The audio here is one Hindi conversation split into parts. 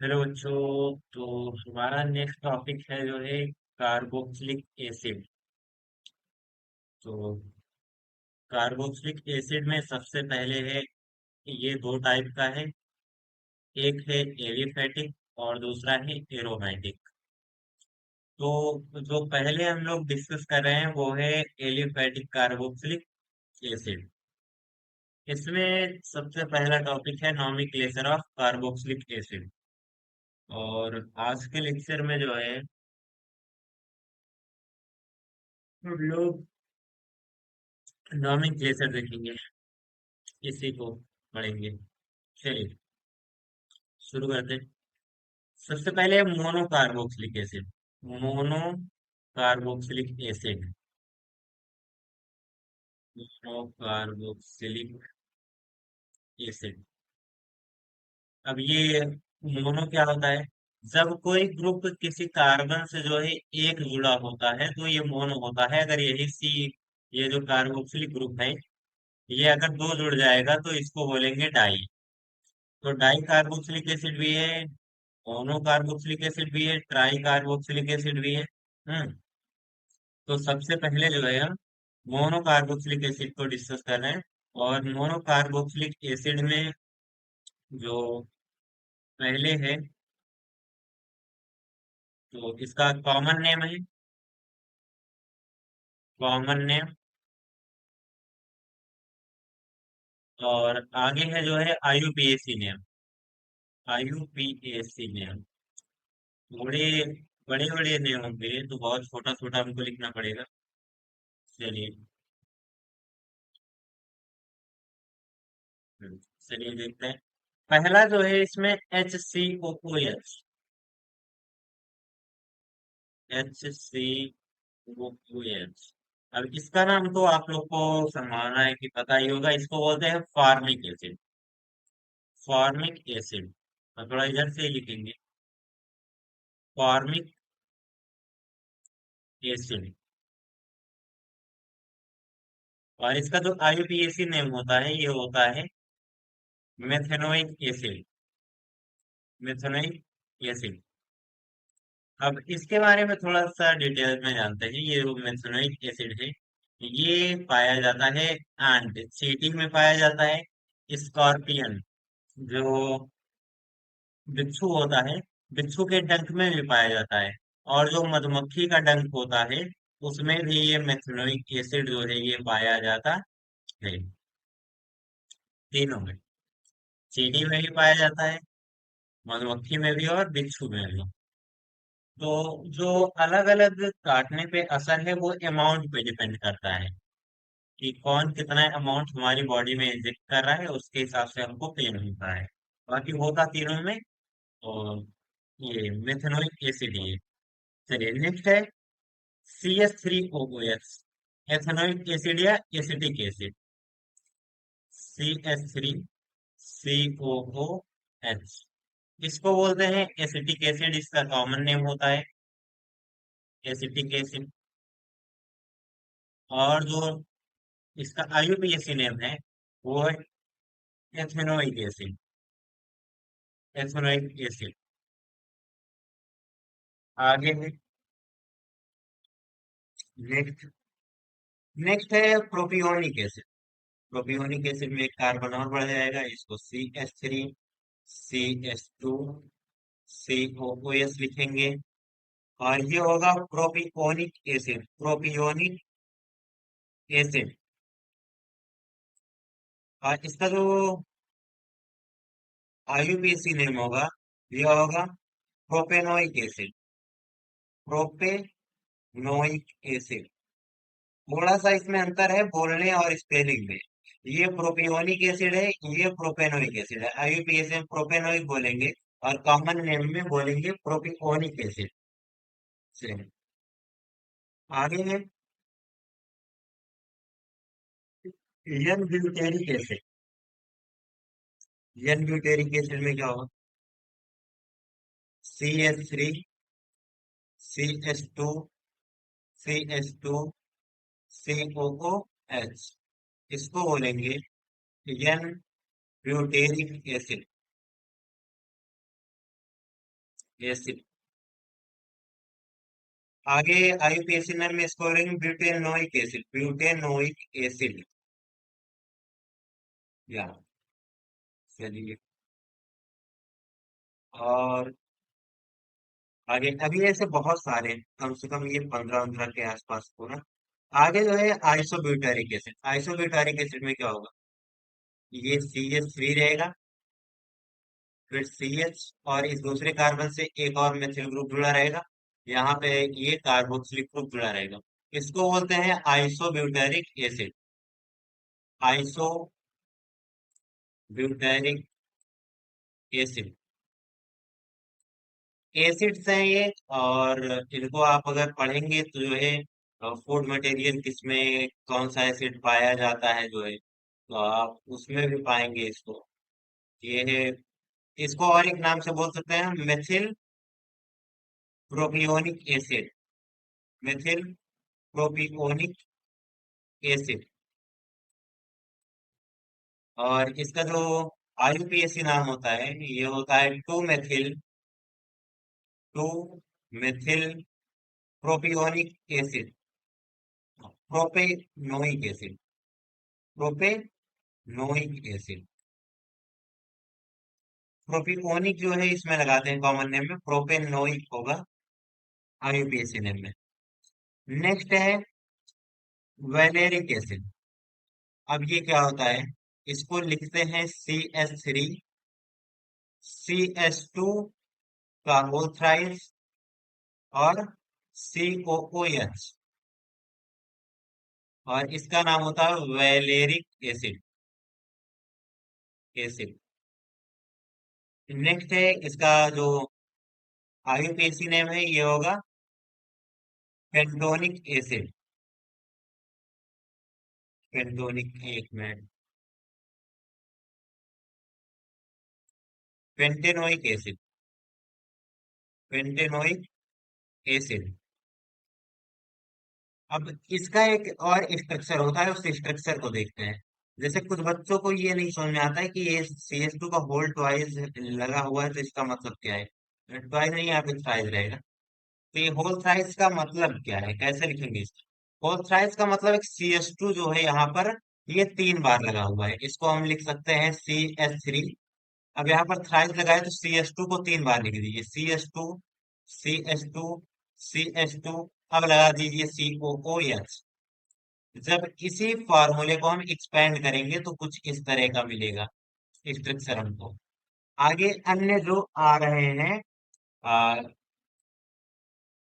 हेलो बच्चों। तो हमारा नेक्स्ट टॉपिक है जो है कार्बोक्सिलिक एसिड। तो कार्बोक्सिलिक एसिड में सबसे पहले है, ये दो टाइप का है। एक है एलिफेटिक और दूसरा है एरोमेटिक। तो जो पहले हम लोग डिस्कस कर रहे हैं वो है एलिफेटिक कार्बोक्सिलिक एसिड। इसमें सबसे पहला टॉपिक है नॉमेनक्लेचर ऑफ कार्बोक्सिलिक एसिड। और आज के लेक्चर में जो है हम लोग नॉमेनक्लेचर देखेंगे, इसी को पढ़ेंगे। चलिए शुरू करते हैं। सबसे पहले mono carboxylic acid. Mono carboxylic acid. Mono carboxylic acid. अब ये मोनो क्या होता है? जब कोई ग्रुप किसी कार्बन से जो है एक जुड़ा होता है तो ये मोनो होता है। अगर यही सी, ये जो कार्बोक्सिलिक ग्रुप है, ये अगर दो जुड़ जाएगा तो इसको बोलेंगे डाई। तो डाई कार्बोक्सिलिक एसिड भी है, मोनो कार्बोक्सिलिक एसिड भी है, ट्राई कार्बोक्सिलिक एसिड भी है। हम्म। तो सबसे पहले जो है हम मोनो कार्बोक्सिलिक एसिड को डिस्कस कर रहे हैं। और मोनो कार्बोक्सिलिक एसिड में जो पहले है, तो इसका कॉमन नेम है, कॉमन नेम। और आगे है जो है आईयूपीएसी नेम, आईयूपीएसी नेम। बड़े बड़े बड़े नेम होंगे तो बहुत छोटा छोटा हमको लिखना पड़ेगा। चलिए। चलिए देखते हैं। पहला जो है इसमें HCOOH, HCOOH। अब इसका नाम तो आप लोग को संभालना है कि पता ही होगा, इसको बोलते हैं फार्मिक एसिड। Formic acid. और थोड़ा इधर से ही लिखेंगे, फार्मिक एसिड। और इसका जो आईयूपीएसी नेम होता है, ये होता है मेथेनोइक एसिड, मेथेनोइक एसिड। अब इसके बारे में थोड़ा सा डिटेल में जानते हैं। ये जो मेथेनोइक एसिड है, ये पाया जाता है एंड चींटी में पाया जाता है, स्कॉर्पियन, जो बिच्छू होता है, बिच्छू के डंक में भी पाया जाता है। और जो मधुमक्खी का डंक होता है, उसमें भी ये मेथनोइक एसिड जो है ये पाया जाता है। तीनों में, चींटी में भी पाया जाता है, मधुमक्खी में भी और बिच्छू में भी। तो जो अलग अलग काटने पे असर है वो अमाउंट पे डिपेंड करता है कि कौन कितना अमाउंट हमारी बॉडी में इंजेक्ट कर रहा है, उसके हिसाब से हमको पेन होता है। बाकी होता तीनों में। और ये मेथनोइक एसिड ही है। चलिए नेक्स्ट है CH3OOH, एथेनोइक एसिड या एसिटिक एसिड। CH3COOH, इसको बोलते हैं एसिटिक एसिड, इसका कॉमन नेम होता है एसिटिक एसिड। और जो इसका आईयूपीएसी नेम है वो है एथेनोइक एसिड, एथेनोइक एसिड। आगे है नेक्स्ट। नेक्स्ट है प्रोपियोनिक एसिड। प्रोपियोनिक एसिड में एक कार्बन और बढ़ जाएगा, इसको CH3CH2COOS लिखेंगे। और ये होगा प्रोपियोनिक एसिड, प्रोपियोनिक एसिड। और इसका जो आईयूपीएसी नेम होगा, ये होगा प्रोपेनोइक एसिड, प्रोपेनोइक एसिड। थोड़ा सा इसमें अंतर है बोलने और स्पेलिंग में। ये प्रोपियोनिक एसिड है, ये प्रोपेनोइक एसिड है। आईयूपीएसी में प्रोपेनोइक बोलेंगे और कॉमन नेम में बोलेंगे प्रोपियोनिक एसिड से। आगे है n butyric acid. N butyric acid में क्या होगा? CH3CH2CH2COOH, इसको बोलेंगे एन ब्यूटेरिक एसिड। एसिड। आगे आईयूपीएसी में scoring butanoic acid, butanoic acid. या चलिए। और आगे अभी ऐसे बहुत सारे हैं, कम से कम ये 15-15 के आसपास होगा। आगे जो है आइसोब्यूटारिक एसिड, आइसोब्यूटारिक एसिड में क्या होगा? ये CH3 रहेगा, फिर CH, और इस दूसरे कार्बन से एक और मेथिल ग्रुप जुड़ा रहेगा। यहाँ पे ये कार्बोक्सिलिक ग्रुप जुड़ा रहेगा। इसको बोलते हैं आइसोब्यूटारिक एसिड, आइसोब्यूटारिक एसिड। एसिड्स हैं ये, और इनको आप अगर पढ़ेंगे तो जो है फूड मटेरियल किसमें कौन सा एसिड पाया जाता है जो है, तो आप उसमें भी पाएंगे इसको। ये है, इसको और एक नाम से बोल सकते हैं methyl propionic acid, methyl propionic acid. और इसका जो आईयूपीएसी नाम होता है, ये होता है to methyl propionic acid, propanoic acid, propanoic acid. Propionic जो है इसमें लगाते हैं कॉमन नेम में, प्रोपेनोइक होगा आईयूपीएसी नेम में। नेक्स्ट है वैलेरिक एसिड। अब ये क्या होता है? इसको लिखते हैं CH3, CH2 का होल थ्राइस, और COOH, और इसका नाम होता है वैलेरिक एसिड, एसिड। नेक्स्ट है इसका जो आईयूपीएसी नेम है, ये होगा पेंटोनिक एसिड, पेंटोनिक, एक minute, pentanoic acid, pentanoic acid. अब इसका एक और स्ट्रक्चर होता है, उस स्ट्रक्चर को देखते हैं। जैसे कुछ बच्चों को ये नहीं समझ में आता है कि ये CH2 का होल ट्वाइस लगा हुआ है, तो इसका मतलब क्या है? ट्वाइस नहीं, यहाँ पे थ्राइस रहेगा। तो ये होल थ्राइस का मतलब क्या है, कैसे लिखेंगे इसको? होल थ्राइस का मतलब एक CH2 जो है यहाँ पर, ये 3 बार लगा हुआ है, इसको हम लिख सकते हैं CH3। अब यहाँ पर थ्राइस लगाए तो CH2 को 3 बार लिख दीजिए, CH2, CH2, CH2। अब लगा दीजिए COOH। जब इसी फॉर्मूले को हम एक्सपेंड करेंगे तो कुछ इस तरह का मिलेगा स्ट्रक्चर हमको। आगे अन्य जो आ रहे हैं,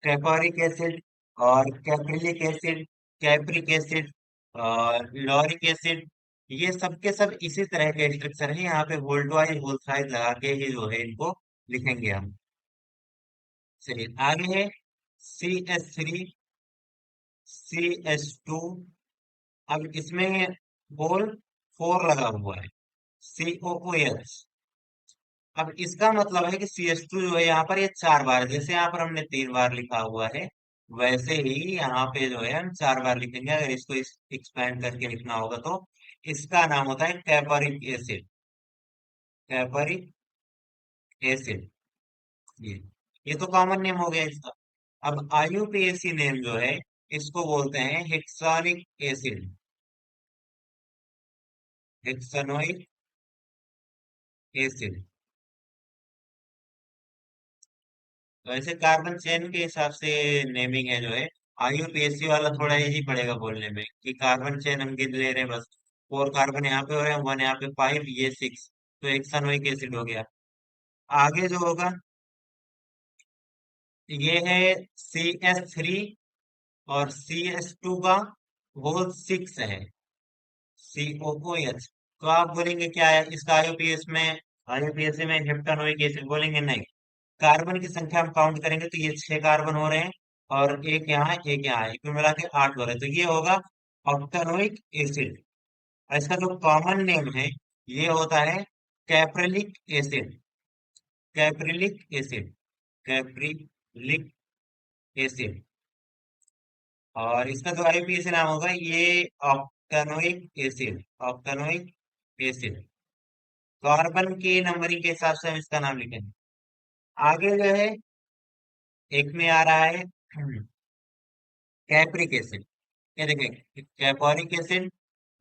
कैपोरिक एसिड और कैप्रिलिक एसिड, कैप्रिक एसिड और लॉरिक एसिड, ये सब के सब इसी तरह के स्ट्रक्चर है। यहाँ पे वोल्टवाइज वोल्टाइज लगा के ही जो है इनको लिखेंगे हम। चलिए आगे है CH3, CH2। अब इसमें होल 4 लगा हुआ है, COOH। अब इसका मतलब है कि CH2 जो है यहाँ पर ये 4 बार है। जैसे यहाँ पर हमने 3 बार लिखा हुआ है, वैसे ही यहाँ पे जो है हम 4 बार लिखेंगे। अगर इसको एक्सपेंड करके लिखना होगा तो इसका नाम होता है कैपरिक एसिड, कैपरिक एसिड। ये ये तो कॉमन नेम हो गया इसका। अब आईयूपीएसी नेम जो है, इसको बोलते हैं हेक्सानिक एसिड, हेक्सानोइक एसिड। तो ऐसे कार्बन चेन के हिसाब से नेमिंग है जो है। आईयूपीएसी वाला थोड़ा इजी पड़ेगा बोलने में, कि कार्बन चेन हम गिन ले रहे हैं बस। 4 कार्बन यहाँ पे हो रहे हैं, 1 यहाँ पे, 5, ये 6, तो हेक्सानोइक एसिड हो गया। आगे जो होगा, ये है CH3 और CH2 का होल 6 है, COOH। तो आप बोलेंगे क्या है इसका आईयूपीएस में, आईयूपीएसी में हेप्टानोइक एसिड बोलेंगे? नहीं, कार्बन की संख्या हम काउंट करेंगे तो ये 6 कार्बन हो रहे हैं, और एक यहाँ, एक यहाँ है, कुल मिला के 8 हो रहे हैं, तो ये होगा ऑक्टेनोइक एसिड। और इसका जो कॉमन नेम है, ये होता है caprylic acid, caprylic acid, caprylic acid. और इसका जो आईयूपीएसी नाम होगा, ये ऑक्टेनोइक एसिड, ऑक्टेनोइक एसिड। कार्बन के नंबरिंग के हिसाब से हम इसका नाम लिखेंगे। आगे जो है एक में आ रहा है कैप्रिक एसिड। ये देखें, कैपोरिक एसिड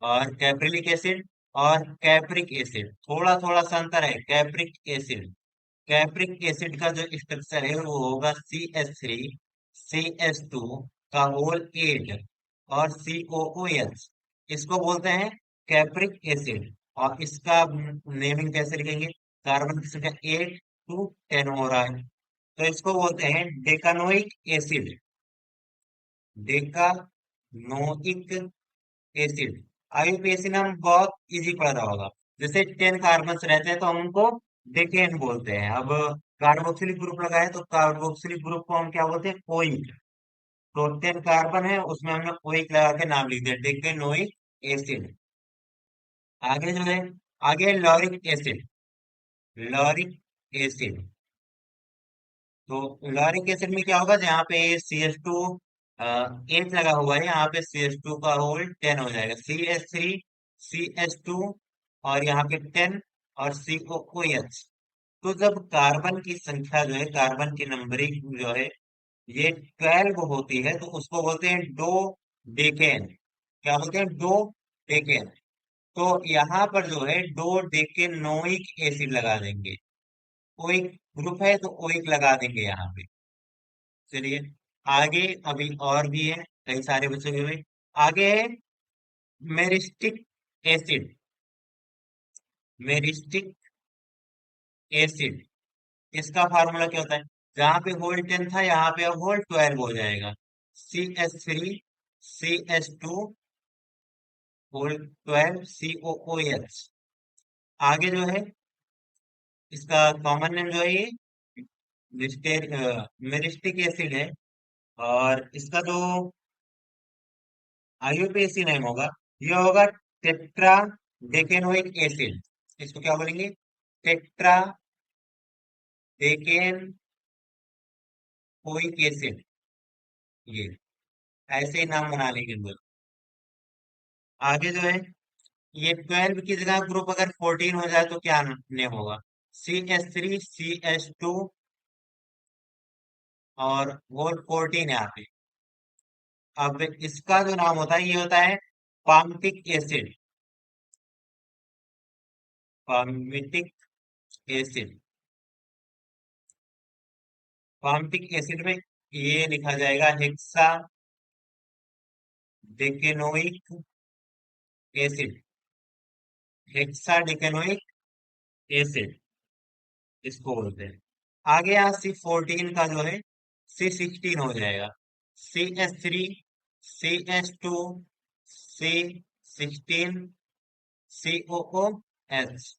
और कैप्रिलिक एसिड और कैप्रिक एसिड, थोड़ा थोड़ा सा अंतर है। कैप्रिक एसिड, कैप्रिक एसिड का जो स्ट्रक्चर है वो होगा CH3 CH2 का होल 8 और COOH। इसको बोलते हैं कैप्रिक एसिड। और इसका नेमिंग कैसे लिखेंगे? कार्बन की संख्या 8 to 10 हो रहा है, तो इसको बोलते हैं डेकानोइक एसिड। डेकानोइक एसिड। आईयूपीएसी में हम बहुत इजी पढ़ रहा होगा। जैसे 10 कार्बन रहते हैं तो हम उनको डेकेन बोलते हैं। अब कार्बोक्सिलिक ग्रुप लगा है तो कार्बोक्सिलिक ग्रुप को हम क्या बोलते हैं? ओइक। तो 10 कार्बन है उसमें हमने ओइक लगा के नाम लिख दिया, डेकेनोइक एसिड। आगे जो है, आगे लॉरिक एसिड। लॉरिक एसिड, तो लॉरिक एसिड में क्या होगा? जहाँ पे CH2 8 लगा हुआ है, यहाँ पे CH2 का होल 10 हो जाएगा। CH3 CH2 और यहाँ पे 10 और COOH। तो जब कार्बन की संख्या जो है, कार्बन की नंबरिंग जो है, ये 12 होती है तो उसको बोलते हैं डो डेकेन। क्या बोलते हैं? Dodecane. तो यहाँ पर जो है डो डेकेनोइक एसिड लगा देंगे। ओइक ग्रुप है तो ओइक लगा देंगे यहाँ पे। चलिए आगे, अभी और भी है, कई सारे बचे हुए। आगे है मेरिस्टिक एसिड। मेरिस्टिक एसिड, इसका फार्मूला क्या होता है? जहां पे होल 10 था यहाँ पे अब होल 12 हो जाएगा। CH3 CH2 whole 12 COOH। आगे जो है इसका कॉमन नेम जो है ये मेरिस्टिक एसिड है। और इसका जो आईयूपीएसी नेम होगा, ये होगा टेट्रा डेकेनोइक एसिड। इसको क्या बोलेंगे? Tetra decanoic acid. ये ऐसे ही नाम बना लेंगे हम लोग। आगे जो है, ये 12 की जगह ग्रुप अगर 14 हो जाए तो क्या नेम होगा? CH3 CH2 और होल 14 यहाँ पे। अब इसका जो नाम होता है ये होता है palmitic acid. Palmitic acid. Palmitic acid में ये लिखा जाएगा हेक्सा डेकेनोइक एसिड। हेक्सा डेकेनोइक एसिड इसको बोलते हैं। आगे यहाँ C14 का जो है C16 हो जाएगा। CH3 CH2 C16 COOH।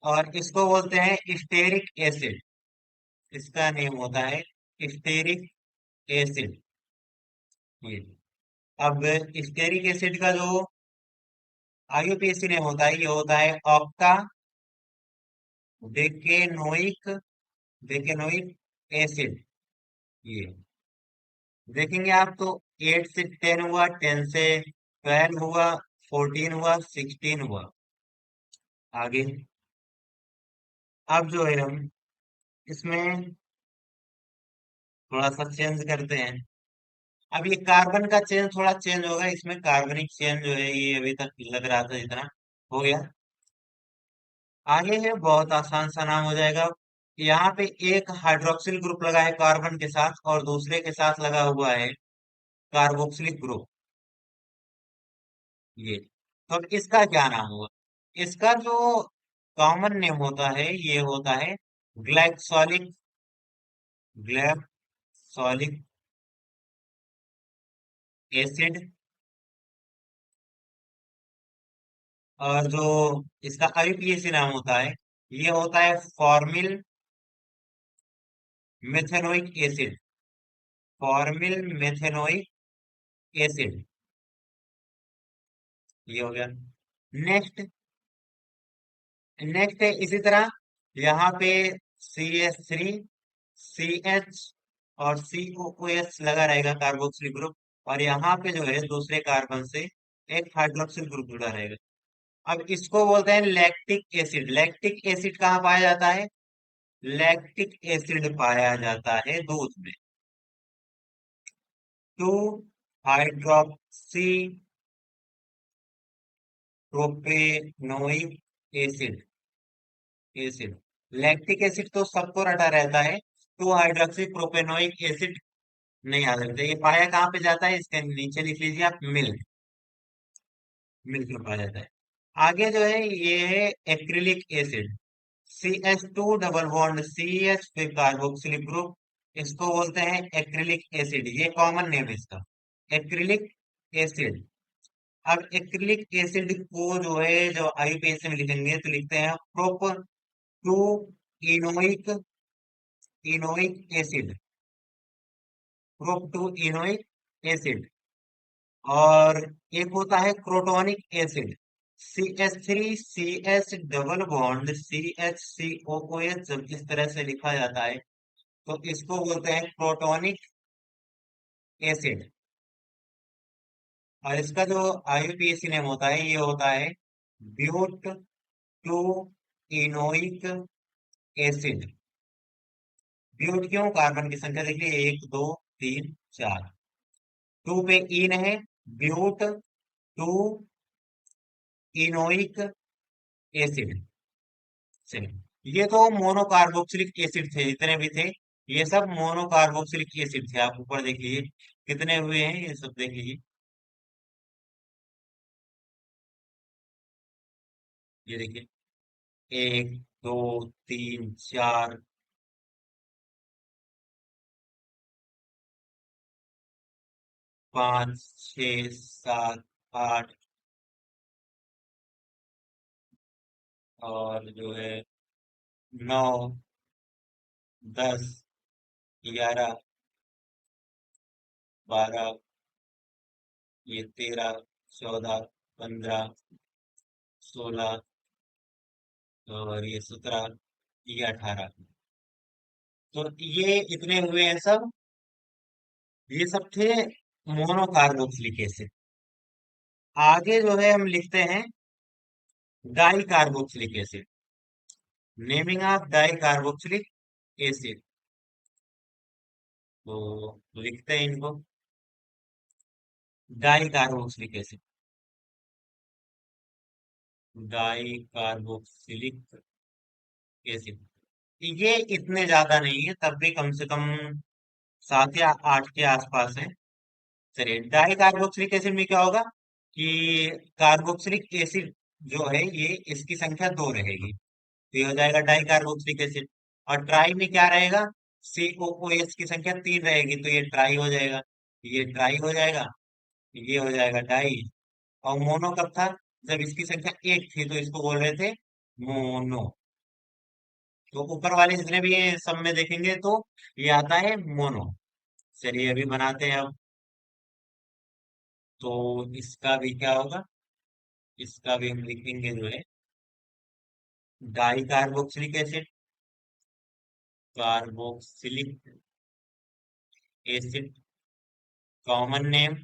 और इसको बोलते हैं स्टेरिक एसिड। इसका नेम होता है स्टेरिक एसिड। ये, अब स्टेरिक एसिड का जो आईयूपीएसी नेम होता है ये होता है ऑक्टा डेकेनोइक डेकेनोइक एसिड। ये देखेंगे आप तो 8 से 10 हुआ, 10 से 12 हुआ, 14 हुआ, 16 हुआ। आगे अब जो है हम इसमें थोड़ा सा चेंज करते हैं। अब ये कार्बन का चेंज थोड़ा चेंज होगा, इसमें कार्बनिक चेंज जो है ये अभी तक लग रहा था जितना हो गया। आगे है बहुत आसान सा नाम हो जाएगा। यहाँ पे एक हाइड्रोक्सिल ग्रुप लगा है कार्बन के साथ और दूसरे के साथ लगा हुआ है कार्बोक्सिलिक ग्रुप। ये, तो अब इसका क्या नाम होगा? इसका जो कॉमन नेम होता है ये होता है ग्लाइकोसोलिक ग्लाइकोसोलिक एसिड। और जो इसका आईयूपीएसी नाम होता है ये होता है formal methanoic acid. Formal methanoic acid, ये हो गया। नेक्स्ट, नेक्स्ट है इसी तरह यहाँ पे CH3 CH और COOH लगा रहेगा कार्बोक्सिल ग्रुप। और यहाँ पे जो है दूसरे कार्बन से एक हाइड्रोक्सिल ग्रुप जुड़ा रहेगा। अब इसको बोलते हैं लैक्टिक एसिड। लैक्टिक एसिड कहाँ पाया जाता है? लैक्टिक एसिड पाया जाता है दूध में। Two hydroxy propanoic acid acid lactic acid तो सबको रटा रहता है। टू हाइड्रोक्सी प्रोपेनोइक एसिड नहीं आ सकता। ये पाया कहाँ पे जाता है, इसके नीचे लिख लीजिए आप, मिल्क। मिल्क में पाया जाता है। आगे जो है ये है acrylic acid. CH2 double bond CH फिर कार्बोक्सिलिक ग्रुप, इसको बोलते हैं एक्रिलिक एसिड। ये कॉमन नेम है इसका, एक्रिलिक एसिड। अब एक्रिलिक एसिड को जो है, जो आईयूपीएसी में लिखेंगे तो लिखते हैं prop two enoic enoic acid, prop two enoic acid. और एक होता है crotonic acid, CH3CH double bond CHCOOH। जब इस तरह से लिखा जाता है तो इसको बोलते हैं क्रोटोनिक एसिड। और इसका जो आईयूपीएसी नेम होता है ये होता है ब्यूट टू इनोइक एसिड। ब्यूट क्यों, कार्बन की संख्या देखिए, 1 2 3 4। टू पे इन है, ब्यूट टू इनोइक एसिड। चलिए, ये तो मोनोकार्बोक्सिलिक एसिड थे जितने भी थे, ये सब मोनोकार्बोक्सिलिक एसिड थे। आप ऊपर देख लीजिए कितने हुए हैं, ये सब देख लीजिए। ये देखिए, 1 2 3 4, 5 6 7 8, और जो है 9 10 11 12, ये 13 14 15 16, और ये 17, ये 18। तो ये इतने हुए हैं सब, ये सब थे मोनोकार्बोक्सिलिक एसिड। आगे जो है हम लिखते हैं di carboxylic acid. Naming of di carboxylic acid, तो लिखते हैं इनको, di carboxylic acid. Di carboxylic acid, ये इतने ज्यादा नहीं है, तब भी कम से कम 7 या 8 के आसपास है। चलिए, डाई कार्बोक्सिलिक एसिड में क्या होगा कि कार्बोक्सिलिक एसिड जो है ये, इसकी संख्या 2 रहेगी, तो ये हो जाएगा डाई कार्बोक्सिलिक एसिड। और ट्राई में क्या रहेगा, COOH की संख्या 3 रहेगी, तो ये ट्राई हो जाएगा, ये ट्राई हो जाएगा, ये हो जाएगा डाई। और मोनो कब था, जब इसकी संख्या 1 थी तो इसको बोल रहे थे मोनो। तो ऊपर वाले जितने भी ये सब में देखेंगे तो ये आता है मोनो। चलिए अभी बनाते हैं अब। तो इसका भी क्या होगा, इसका भी हम लिखेंगे जो है di carboxylic acid, carboxylic acid, common name.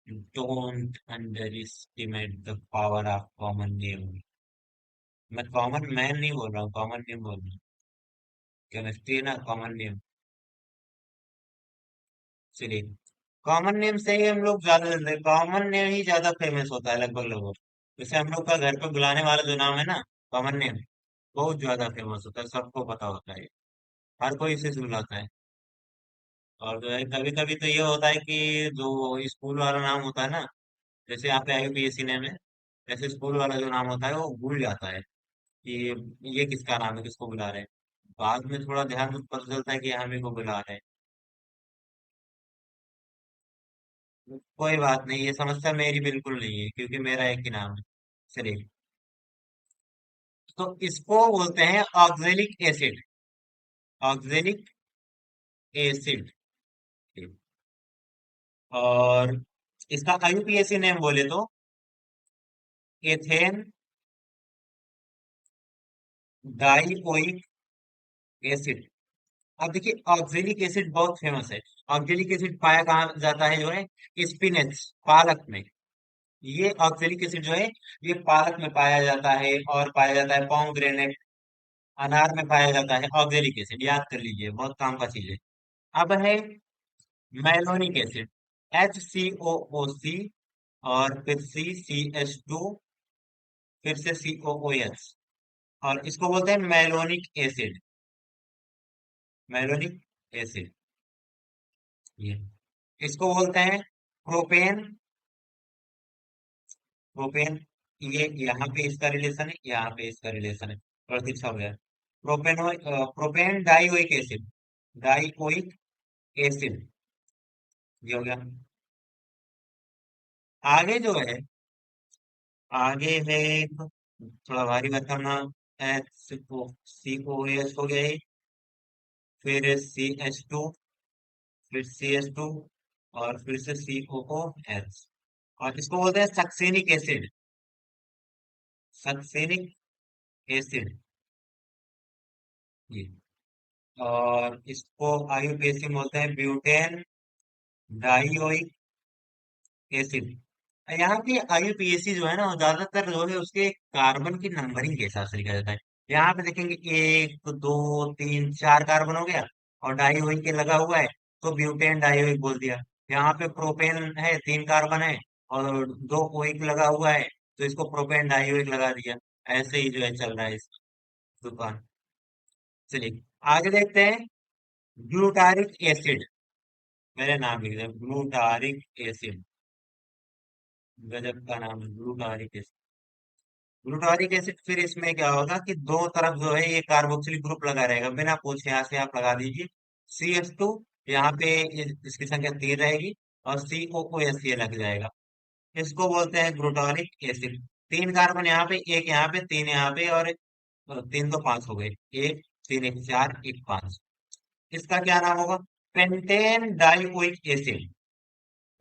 Don't under estimate the power of common name. मैं कॉमन मैन नहीं बोल रहा हूँ, कॉमन नेम बोल रहा हूँ। केमिस्ट्री है ना, कॉमन नेम। चलिए, कॉमन नेम से ही हम लोग ज्यादा जानते हैं, कॉमन नेम ही ज्यादा फेमस होता है लगभग लगभग। जैसे हम लोग का घर पे बुलाने वाला जो नाम है ना, कॉमन नेम, बहुत ज्यादा फेमस होता है, सबको पता होता है, हर कोई इसे से बुलाता है। और जो है कभी कभी तो ये होता है कि जो स्कूल वाला नाम होता है ना, जैसे यहाँ पे IUPAC नेम है, ऐसे स्कूल वाला जो नाम होता है वो भूल जाता है कि ये किसका नाम है, किसको बुला रहे हैं। बाद में थोड़ा ध्यान में पता चलता है कि हमें को बुला रहे हैं। कोई बात नहीं, ये समस्या मेरी बिल्कुल नहीं है, क्योंकि मेरा एक ही नाम है। चलिए, तो इसको बोलते हैं ऑक्जेलिक एसिड, ऑक्जेलिक एसिड। और इसका IUPAC नेम बोले तो एथेन डाइओइक एसिड। अब देखिए, ऑक्जेलिक एसिड बहुत फेमस है। ऑक्जेलिक एसिड पाया कहाँ जाता है, जो है स्पिनेच, पालक में। ये ऑक्जेलिक एसिड जो है ये पालक में पाया जाता है और पाया जाता है पोमग्रेनेट, अनार में पाया जाता है ऑक्जेलिक एसिड, याद कर लीजिए, बहुत काम का चीज है। अब है मैलोनिक एसिड, HCOO, और फिर CH2, फिर से COOH, और इसको बोलते हैं मैलोनिक एसिड। मैलोनिक एसिड ये, इसको बोलते हैं प्रोपेन। प्रोपेन, ये यहाँ पे इसका रिलेशन है, यहाँ पे इसका रिलेशन है, प्रतीक्षा हो गया। Propane dioic acid, dioic acid, ये हो गया। आगे जो है, आगे है थोड़ा भारी भरकम, एच COOH हो गया ये, फिर CH2, फिर CH2, और फिर से COOH, और इसको बोलते हैं सक्सेनिक एसिड। सक्सेनिक एसिड ये, और इसको आयुपीएसी बोलते हैं ब्यूटेन डाइओइक एसिड। यहाँ पे आयुपीएसी जो है ना, वो ज्यादातर जो है उसके कार्बन की नंबरिंग के हिसाब से लिखा जाता है। यहाँ पे देखेंगे एक दो तीन चार कार्बन हो गया, और डाइओइक के लगा हुआ है, तो ब्यूटेन डाइओइक बोल दिया। यहाँ पे प्रोपेन है, तीन कार्बन है, और दो ओइक लगा हुआ है, तो इसको प्रोपेन डाइओइक लगा दिया। ऐसे ही जो है चल रहा है इस दुकान। चलिए आगे देखते हैं, ग्लूटारिक एसिड। मेरे नाम लिख दे, ग्लूटारिक एसिड, गजब का नाम है ग्लूटारिक एसिड। ग्लूटारिक एसिड, फिर इसमें क्या होगा कि दो तरफ जो है ये कार्बोक्सिलिक ग्रुप लगा रहेगा, बिना पूछे यहाँ से आप लगा दीजिए। CH2, यहाँ पे इसकी संख्या 3 रहेगी, और COOH ये लग जाएगा। इसको बोलते हैं ग्लूटारिक एसिड। तीन कार्बन यहाँ पे, एक यहाँ पे, तीन यहाँ पे, और तीन तो पांच हो गए, एक तीन एक चार एक पांच। इसका क्या नाम होगा? Pentane dioic acid.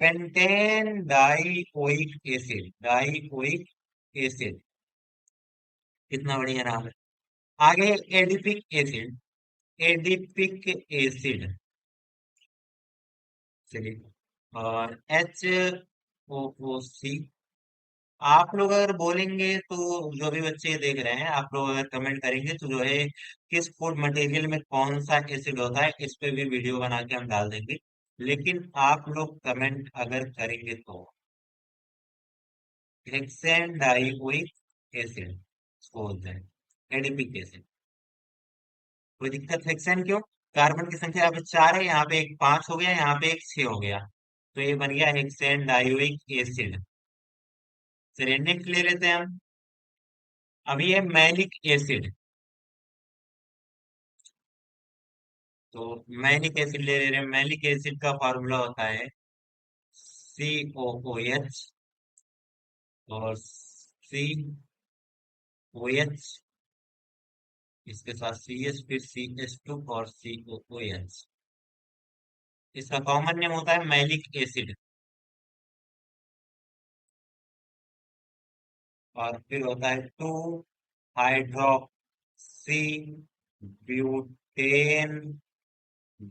Pentane dioic acid, dioic acid, कितना बढ़िया नाम है। आगे एडिपिक एसिड, एडिपिक एसिड, चलिए, और HOOC। आप लोग अगर बोलेंगे तो, जो भी बच्चे देख रहे हैं, आप लोग अगर कमेंट करेंगे तो जो है किस फूड मटेरियल में कौन सा एसिड होता है, इस पे भी वीडियो बना के हम डाल देंगे। लेकिन आप लोग कमेंट अगर करेंगे तो हेक्सेन डाइओइक एसिड इसको बोलते हैं, एडिपिक एसिड। कोई दिक्कत? हेक्सेन क्यों? कार्बन की संख्या यहाँ पे चार है, यहाँ पे एक पांच हो गया, यहाँ पे एक छह हो गया, तो ये बन गया हेक्सेन डाइओइक एसिड। चलिए नेक्स्ट ले लेते हैं हम। अभी है मैलिक एसिड। तो मैलिक एसिड ले रहे हैं। मैलिक एसिड का फॉर्मूला होता है COOH, और COH, इसके साथ CS, फिर CH2, और COOH। इसका कॉमन नेम होता है मैलिक एसिड। और फिर होता है two hydroxy butane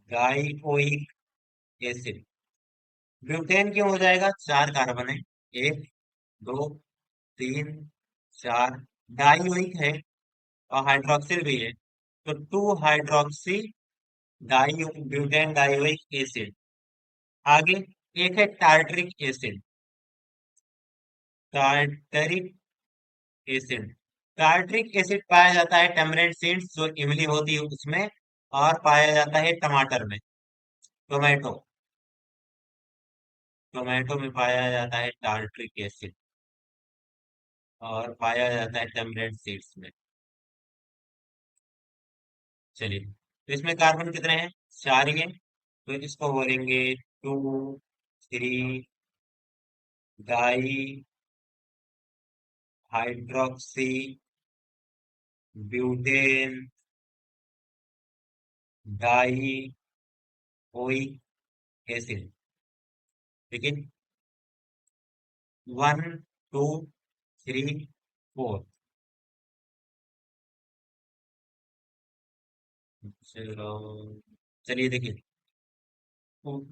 dioic acid. Butane क्यों हो जाएगा? चार कार्बन है, एक दो तीन चार, डाइओइक है, और हाइड्रोक्सिल भी है, तो two hydroxy di butane dioic acid. आगे एक है tartaric acid, tartaric acid. Tartaric acid पाया जाता है टैमरिंड सीड्स, जो इमली होती है उसमें, और पाया जाता है टमाटर में, टोमेटो, टोमेटो में पाया जाता है टार्टरिक एसिड, और पाया जाता है टैमरिंड सीड्स में। चलिए, तो इसमें कार्बन कितने हैं? चार ही हैं, तो इसको बोलेंगे two three di hydroxy butane di oic acid. ठीक है, वन टू थ्री फोर। चलो, चलिए देखिए,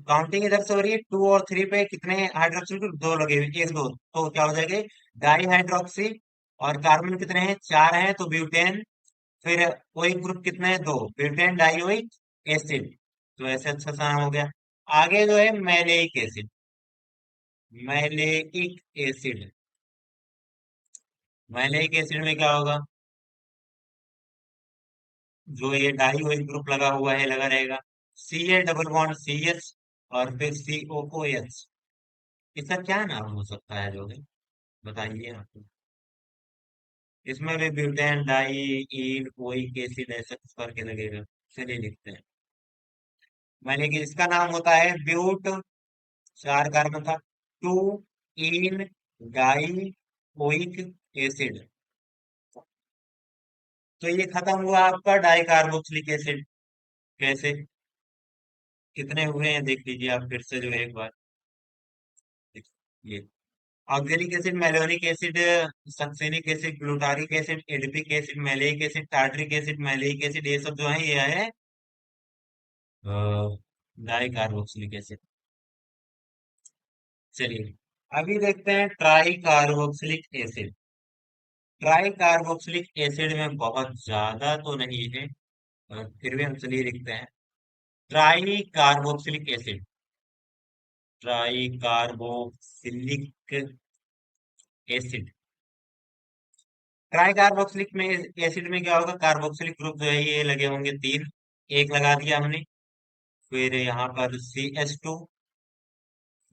काउंटिंग इधर से हो रही है, 2 और 3 पे कितने हाइड्रोक्सिल ग्रुप? दो लगे हुए, एक दो, तो क्या हो जाएगा? Di hydroxy. और कार्बन कितने हैं? 4 हैं, तो ब्यूटेन। फिर ओइक ग्रुप कितने हैं? दो, ब्यूटेन डाइओइक एसिड। तो ऐसे अच्छा सा नाम हो गया। आगे जो है maleic acid. Maleic acid. Maleic acid में क्या होगा? जो ये डाइओइक ग्रुप लगा हुआ है, लगा रहेगा। Cl डबल बॉन्ड CH, और फिर COOH। इसका क्या नाम हो सकता है जो है? बताइए आप। इसमें भी ब्यूटेन डाई इन ओइक एसिड ऐसा कुछ करके लगेगा। चलिए लिखते हैं। मैंने कि इसका नाम होता है ब्यूट। 4 कार्बन था। Two in di oic acid. तो ये खत्म हुआ आपका डाई कार्बोक्सिलिक एसिड। कैसे? कितने हुए हैं देख लीजिए आप फिर से जो है एक बार। ये oxalic acid, malonic acid, succinic acid, glutaric acid, adipic acid, maleic acid, tartaric acid, maleic acid, ये सब जो है ये है डाई कार्बोक्सिलिक एसिड। चलिए, अभी देखते हैं try carboxylic acid. Try carboxylic acid में बहुत ज्यादा तो नहीं है, फिर भी हम चलिए लिखते हैं। Try carboxylic acid. Try carboxylic acid. Try carboxylic में एसिड में क्या होगा? कार्बोक्सिलिक ग्रुप जो है ये लगे होंगे 3। एक लगा दिया हमने। फिर यहाँ पर CH2,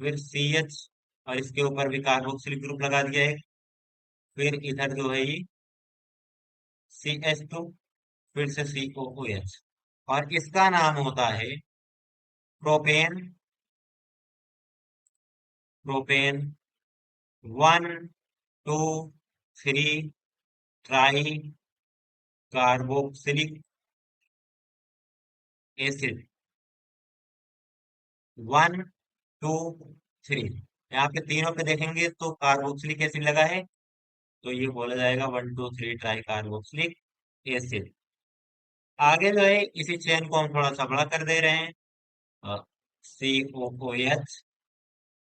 फिर CH, और इसके ऊपर भी कार्बोक्सिलिक ग्रुप लगा दिया है। फिर इधर जो है ये CH2, फिर से COOH। और इसका नाम होता है propane. Propane 1 2 3 try carboxylic acid. 1 2 3। यहाँ पे तीनों पे देखेंगे तो कार्बोक्सिलिक एसिड लगा है, तो ये बोला जाएगा 1 2 3 ट्राई कार्बोक्सिलिक एसिड। आगे जो है इसी चेन को हम थोड़ा सा बड़ा कर दे रहे हैं। COOH,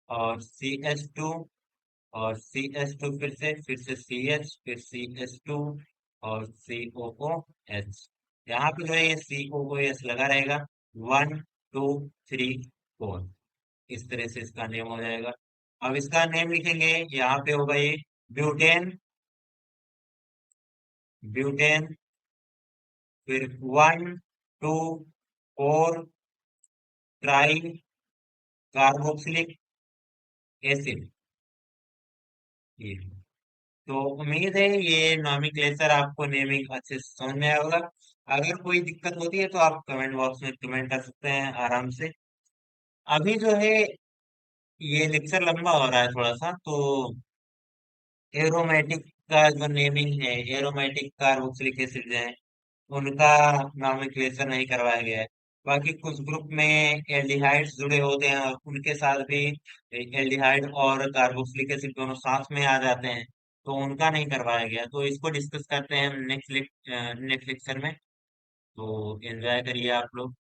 और CH2, और CH2 फिर से CH, फिर CH2, और COOH। यहाँ पे जो है ये COOH लगा रहेगा। 1 2 3 4, इस तरह से इसका नेम हो जाएगा। अब इसका नेम लिखेंगे, यहाँ पे होगा ये ब्यूटेन। ब्यूटेन, फिर 1 2 4 ट्राई कार्बोक्सिलिक एसिड। ये, तो उम्मीद है ये नॉमेनक्लेचर आपको नेमिंग अच्छे से समझ में आया होगा। अगर कोई दिक्कत होती है तो आप कमेंट बॉक्स में कमेंट कर सकते हैं आराम से। अभी जो है ये लेक्चर लंबा हो रहा है थोड़ा सा, तो एरोमेटिक का जो नेमिंग है, एरोमेटिक कार्बोक्सिलिक एसिड है, उनका नॉमेनक्लेचर नहीं करवाया गया है। बाकी कुछ ग्रुप में एल्डिहाइड्स जुड़े होते हैं, और उनके साथ भी एल्डिहाइड और कार्बोक्सिलिक एसिड दोनों साथ में आ जाते हैं, तो उनका नहीं करवाया गया। तो इसको डिस्कस करते हैं हम नेक्स्ट नेक्स्ट लेक्चर में। तो एंजॉय करिए आप लोग।